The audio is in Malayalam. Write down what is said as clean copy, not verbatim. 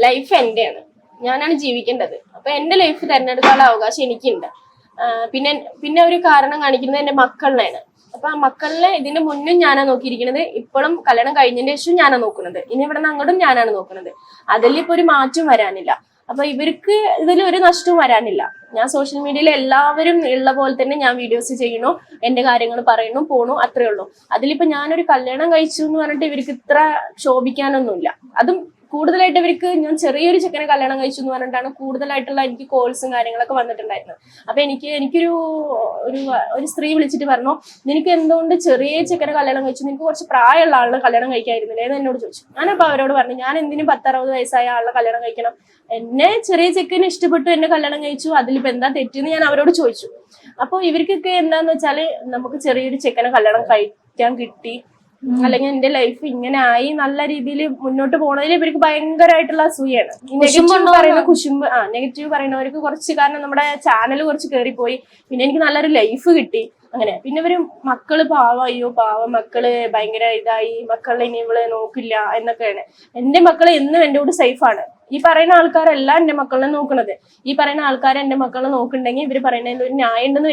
ലൈഫ് എന്റെയാണ്, ഞാനാണ് ജീവിക്കേണ്ടത്. അപ്പൊ എന്റെ ലൈഫ് തിരഞ്ഞെടുക്കാനുള്ള അവകാശം എനിക്കുണ്ട്. പിന്നെ പിന്നെ ഒരു കാരണം കാണിക്കുന്നത് എന്റെ മക്കളിലാണ്. അപ്പൊ ആ മക്കളിനെ ഇതിന്റെ മുന്നും ഞാനാ നോക്കിയിരിക്കുന്നത്, ഇപ്പോഴും കല്യാണം കഴിഞ്ഞതിന് ശേഷം ഞാനാ നോക്കുന്നത്, ഇനി ഇവിടെ നിന്ന് അങ്ങോട്ടും ഞാനാണ് നോക്കുന്നത്. അതിലിപ്പോ ഒരു മാറ്റം വരാനില്ല. അപ്പൊ ഇവർക്ക് ഇതിൽ ഒരു നഷ്ടവും വരാനില്ല. ഞാൻ സോഷ്യൽ മീഡിയയിൽ എല്ലാവരും ഉള്ള പോലെ തന്നെ ഞാൻ വീഡിയോസ് ചെയ്യണു, എന്റെ കാര്യങ്ങൾ പറയണു, പോണു, അത്രേ ഉള്ളൂ. അതിലിപ്പോ ഞാനൊരു കല്യാണം കഴിച്ചു എന്ന് പറഞ്ഞിട്ട് ഇവർക്ക് ഇത്ര ക്ഷോഭിക്കാനൊന്നുമില്ല. അതും കൂടുതലായിട്ട് ഇവർക്ക് ഞാൻ ചെറിയൊരു ചെക്കനെ കല്യാണം കഴിച്ചു എന്ന് പറഞ്ഞിട്ടാണ് കൂടുതലായിട്ടുള്ള എനിക്ക് കോൾസും കാര്യങ്ങളൊക്കെ വന്നിട്ടുണ്ടായിരുന്നത്. അപ്പൊ എനിക്കൊരു ഒരു ഒരു സ്ത്രീ വിളിച്ചിട്ട് പറഞ്ഞു, നിനക്ക് എന്തുകൊണ്ട് ചെറിയ ചെക്കനെ കല്യാണം കഴിച്ചു, നിനക്ക് കുറച്ച് പ്രായമുള്ള ആളുടെ കല്യാണം കഴിക്കായിരുന്നില്ലേ എന്ന് എന്നോട് ചോദിച്ചു. ഞാനപ്പോ അവരോട് പറഞ്ഞു, ഞാൻ എന്തിനും 10-60 വയസ്സായ ആളുടെ കല്യാണം കഴിക്കണം, എന്നെ ചെറിയ ചെക്കന് ഇഷ്ടപ്പെട്ടു എന്നെ കല്യാണം കഴിച്ചു, അതിലിപ്പോ എന്താ തെറ്റെന്ന് ഞാൻ അവരോട് ചോദിച്ചു. അപ്പൊ ഇവർക്കൊക്കെ എന്താന്ന് വെച്ചാല് നമുക്ക് ചെറിയൊരു ചെക്കനെ കല്യാണം കഴിക്കാൻ കിട്ടി, അല്ലെങ്കിൽ എന്റെ ലൈഫ് ഇങ്ങനെ ആയി നല്ല രീതിയിൽ മുന്നോട്ട് പോണതിൽ ഇവർക്ക് ഭയങ്കരമായിട്ടുള്ള അസൂയാണ്. നെഗറ്റീവ് പറയുന്ന നെഗറ്റീവ് പറയുന്നവർക്ക് കുറച്ച്, കാരണം നമ്മുടെ ചാനൽ കുറച്ച് കയറിപ്പോയി, പിന്നെ എനിക്ക് നല്ലൊരു ലൈഫ് കിട്ടി, അങ്ങനെ. പിന്നെ ഇവര് മക്കള് പാവം, അയ്യോ പാവം മക്കള് ഭയങ്കര ഇതായി, മക്കളെ ഇനി ഇവള് നോക്കില്ല എന്നൊക്കെയാണ്. എന്റെ മക്കള് എന്നും എന്റെ കൂടെ സേഫാണ്. ഈ പറയുന്ന ആൾക്കാരല്ല എന്റെ മക്കളെ നോക്കണത്. ഈ പറയുന്ന ആൾക്കാരെ എന്റെ മക്കളെ നോക്കുന്നുണ്ടെങ്കിൽ ഇവര് പറയുന്നതിൽ ഒരു ന്യായം ഉണ്ടെന്ന്